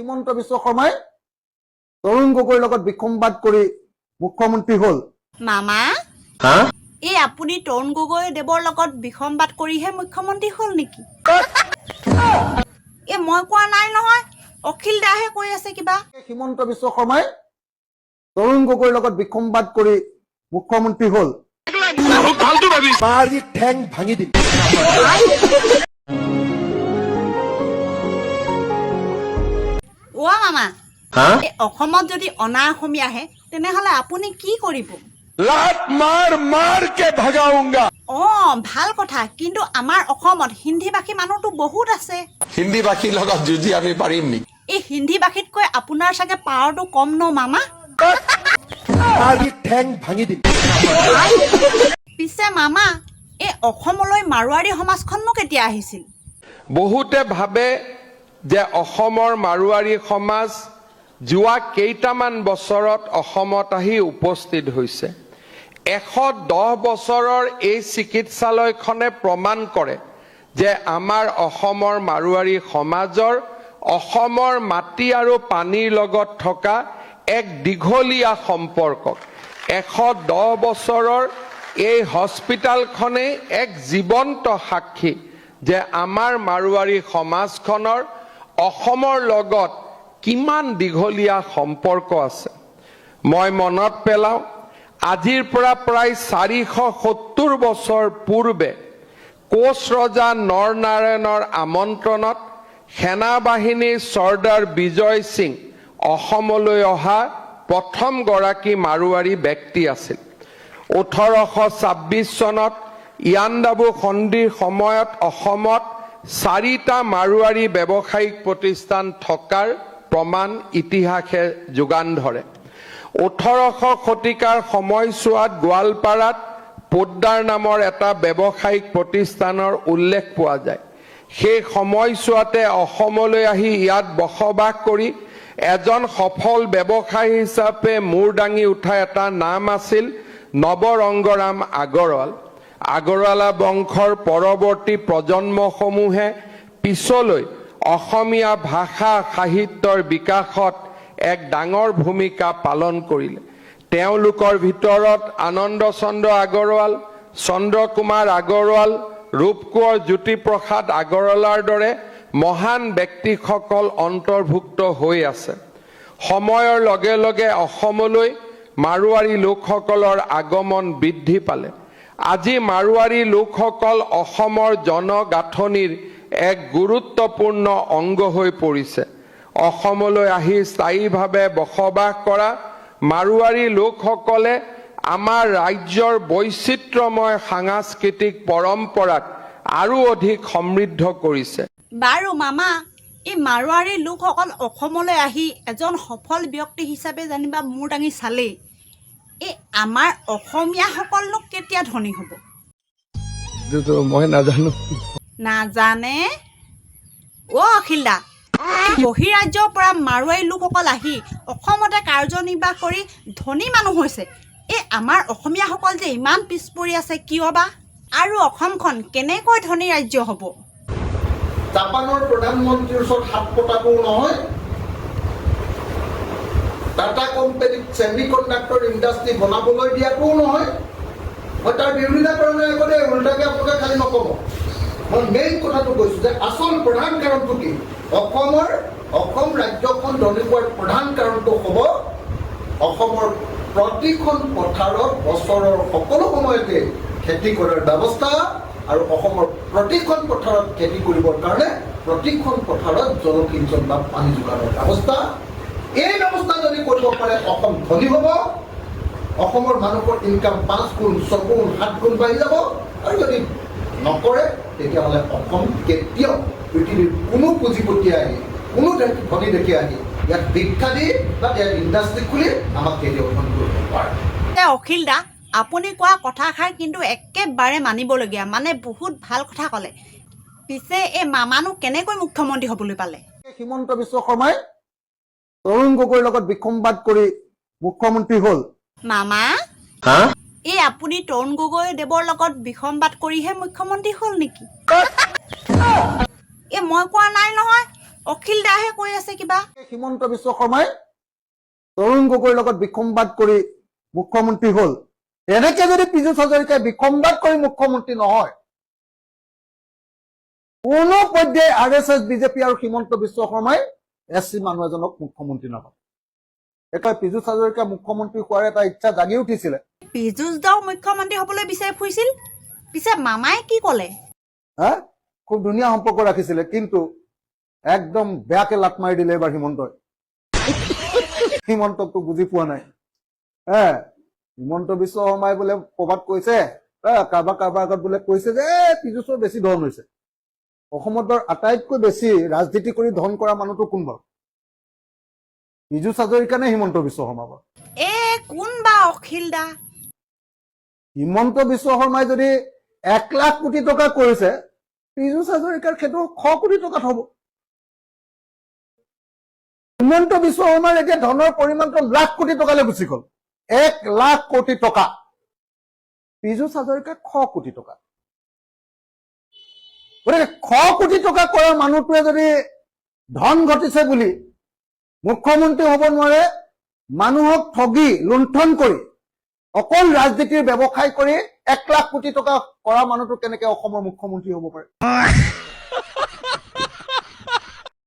হিমন্ত বিশ্ব শৰ্মাই তৰুণ গগৈৰ লগত বিসম্বাদ কৰি মুখ্যমন্ত্ৰী হল। মামা এই আপুনি তৰুণ গগৈ দেৱৰ লগত বিসম্বাদ কৰিহে মুখ্যমন্ত্ৰী হল নেকি? এ মই কোৱা নাই নহয়, অখিল দাহে কৈ আছে কিবা। হিমন্ত বিশ্ব শৰ্মাই তৰুণ গগৈৰ লগত বিসম্বাদ কৰি মুখ্যমন্ত্ৰী হল। ঠেং ভাঙি দিম। অ মামা, অসমত যদি অনা অসমীয়া আহে তেনেহলে আপুনি কি কৰিব? लात मार मार के भगाऊंगा। অ ভাল কথা, কিন্তু আমাৰ অসমত হিন্দী ভাষী মানুহটো বহুত আছে। হিন্দী ভাষীৰ লগত যুঁজি আমি পাৰিম নি? এই হিন্দী ভাষীতকৈ আপোনাৰ চাগে পাৱাৰটো কম ন মামা? ঠেং ভাঙি দিম। পিছে মামা, এই অসমলৈ মাৰোৱাৰী সমাজখননো কেতিয়া আহিছিল? বহুতে ভাবে যে অসমৰ মাৰোৱাৰী সমাজ যোৱা কেইটামান বছৰত অসমত আহি উপস্থিত হৈছে। 110 বছৰৰ এই চিকিৎসালয়খনে প্ৰমাণ কৰে যে আমাৰ অসমৰ মাৰোৱাৰী সমাজৰ অসমৰ মাটি আৰু পানীৰ লগত থকা এক দীঘলীয়া সম্পৰ্ক। 110 বছৰৰ এই হস্পিটালখনে এক জীৱন্ত সাক্ষী যে আমাৰ মাৰোৱাৰী সমাজখনৰ অসমৰ লগত কিমান দীঘলীয়া সম্পৰ্ক আছে। মই মনত পেলাওঁ, আজিৰ পৰা প্ৰায় 470 বছৰ পূৰ্বে কোচ ৰজা নৰনাৰায়ণৰ আমন্ত্ৰণত সেনাবাহিনীৰ চৰ্দাৰ বিজয় সিং অসমলৈ অহা প্ৰথমগৰাকী মাৰোৱাৰী ব্যক্তি আছিল। 1826 চনত ইয়াণ্ডাবু সন্ধিৰ সময়ত অসমত 4টা মাৰোৱাৰী ব্যৱসায়িক প্ৰতিষ্ঠান থকাৰ প্ৰমাণ ইতিহাসে যোগান ধৰে। 1800 শতিকাৰ সময়ছোৱাত গোৱালপাৰাত পোদ্দাৰ নামৰ এটা ব্যৱসায়িক প্ৰতিষ্ঠানৰ উল্লেখ পোৱা যায়। সেই সময়ছোৱাতে অসমলৈ আহি ইয়াত বসবাস কৰি এজন সফল ব্যৱসায়ী হিচাপে মূৰ দাঙি উঠা এটা নাম আছিল নৱৰংগৰাম আগৰৱাল। আগৰৱালা বংশৰ পৰৱৰ্তী প্ৰজন্মসমূহে পিছলৈ অসমীয়া ভাষা সাহিত্যৰ বিকাশত এক ডাঙৰ ভূমিকা পালন কৰিলে। তেওঁলোকৰ ভিতৰত আনন্দ চন্দ্ৰ আগৰৱাল, চন্দ্ৰ কুমাৰ আগৰৱাল, ৰূপকোঁৱৰ জ্যোতিপ্ৰসাদ আগৰৱালাৰ দৰে মহান ব্যক্তিসকল অন্তৰ্ভুক্ত হৈ আছে। সময়ৰ লগে লগে অসমলৈ মাৰোৱাৰী লোকসকলৰ আগমন বৃদ্ধি পালে। আজি মাৰোৱাৰী লোকসকল অসমৰ জনগাঁথনিৰ এক গুৰুত্বপূৰ্ণ অংগ হৈ পৰিছে। অসমলৈ আহি স্থায়ীভাৱে বসবাস কৰা মাৰোৱাৰী লোকসকলে আমাৰ ৰাজ্যৰ বৈচিত্ৰ্যময় সাংস্কৃতিক পৰম্পৰাক আৰু অধিক সমৃদ্ধ কৰিছে। বাৰু মামা, এই মাৰোৱাৰী লোকসকল অসমলৈ আহি এজন সফল ব্যক্তি হিচাপে যেনিবা মূৰ দাঙি চালেই, এই আমাৰ অসমীয়াসকলনো কেতিয়া ধনী হ'ব? মই নাজানো। নাজানে? অ অখিল দা, বহিৰাজ্যৰ পৰা মাৰোৱাৰী লোকসকল আহি অসমতে কাৰ্যনিৰ্বাহ কৰি ধনী মানুহ হৈছে। এই আমাৰ অসমীয়াসকল যে ইমান পিছ পৰি আছে কিয় বা? আৰু অসমখন কেনেকৈ ধনী ৰাজ্য হ'ব? জাপানৰ প্ৰধানমন্ত্ৰীৰ ওচৰত হাত পতাটোও নহয়, টাটা কোম্পানীক ছেমি কণ্ডাক্টৰ ইণ্ডাষ্ট্ৰী বনাবলৈ দিয়াটোও নহয়। মই তাৰ বিৰোধিতা কৰা নাই, আগতে উল্টাকে আপোনালোকে খালি নক'ব। মই মেইন কথাটো কৈছোঁ যে আচল প্ৰধান কাৰণটো কি? অসম ৰাজ্যখন ধনী হোৱাৰ প্ৰধান কাৰণটো হ'ব অসমৰ প্ৰতিখন পথাৰত বছৰৰ সকলো সময়তে খেতি কৰাৰ ব্যৱস্থা আৰু অসমৰ প্ৰতিখন পথাৰত খেতি কৰিবৰ কাৰণে প্ৰতিখন পথাৰত জলসিঞ্চন বা পানী যোগানৰ ব্যৱস্থা। এই ব্যৱস্থা যদি কৰিব পাৰে অসম ধনী হ'ব। অসমৰ মানুহৰ ইনকাম 5 গুণ, 6 গুণ, 7 গুণ বাঢ়ি যাব। আৰু যদি নকৰে তেতিয়াহ'লে অসম কেতিয়াও পৃথিৱীৰ কোনো পুঁজিপতি আহি, কোনো ধনী দেখি আহি ইয়াত শিক্ষা দি বা ইয়াত ইণ্ডাষ্ট্ৰি খুলি আমাক কেতিয়াও ধনী কৰিব পাৰে। অখিল দা, আপুনি কোৱা কথাষাৰ কিন্তু একেবাৰে মানিবলগীয়া, মানে বহুত ভাল কথা ক'লে। পিছে এই মামানো কেনেকৈ মুখ্যমন্ত্ৰী হ'বলৈ পালে? হিমন্ত বিশ্ব শৰ্মাই তৰুণ গগৈৰ লগত বিসম্বাদ কৰি মুখ্যমন্ত্ৰী হল। মামা, এই আপুনি তৰুণ গগৈ দেৱৰ লগত বিসম্বাদ কৰিহে মুখ্যমন্ত্ৰী হল নেকি? এ মই কোৱা নাই নহয়, অখিল দাহে কৈ আছে কিবা। হিমন্ত বিশ্ব শৰ্মাই তৰুণ গগৈৰ লগত বিসম্বাদ কৰি মুখ্যমন্ত্ৰী হ'ল। এনেকে যদি পীযুষ হাজৰিকাই বিসম্বাদ কৰি মুখ্যমন্ত্ৰী নহয়, কোনো পৰ্যায়ে RSS, বিজেপি আৰু হিমন্ত বিশ্ব শৰ্মাই SC মানুহ এজনক মুখ্যমন্ত্ৰী নাপায়। এটা পীযুষ হাজৰিকা মুখ্যমন্ত্ৰী হোৱাৰ এটা ইচ্ছা জাগি উঠিছিলে। পীযুষ দাও মুখ্যমন্ত্ৰী হ'বলৈ বিচাৰি ফুৰিছিল, পিছে মামাই কি ক'লে? হা, খুব ধুনীয়া সম্পৰ্ক ৰাখিছিলে, কিন্তু একদম বেয়াকে লাট মাৰি দিলে এবাৰ হিমন্তই। হিমন্তকতো বুজি পোৱা নাই। হিমন্ত বিশ্ব শৰ্মাই বোলে ক'ৰবাত কৈছে, কাৰোবাৰ আগত বোলে কৈছে যে পীযুষৰ বেছি ধন হৈছে। অসমত আটাইতকৈ বেছি ৰাজনীতি কৰি ধন কৰা মানুহটো কোন বাৰু? পীযুষ হাজৰিকা নে হিমন্ত বিশ্ব শৰ্মা বাৰু? কোন বা অখিল দা? হিমন্ত বিশ্ব শৰ্মাই যদি 1 লাখ কোটি টকা কৰিছে, পীযুষ হাজৰিকাৰ সেইটো 100 কোটি টকাত হ'ব। হিমন্ত বিশ্ব শৰ্মাৰ এতিয়া ধনৰ পৰিমাণটো লাখ কোটি টকালৈ গুচি গ'ল। 1 লাখ কোটি টকা। পীযুষ হাজৰিকাৰ 100 কোটি টকা। গতিকে 100 কোটি টকা কৰা মানুহটোৱে যদি ধন ঘটিছে বুলি মুখ্যমন্ত্ৰী হ'ব নোৱাৰে, মানুহক ঠগি লুণ্ঠন কৰি অকল ৰাজনীতিৰ ব্যৱসায় কৰি 1 লাখ কোটি টকা কৰা মানুহটো কেনেকে অসমৰ মুখ্যমন্ত্ৰী হ'ব পাৰে?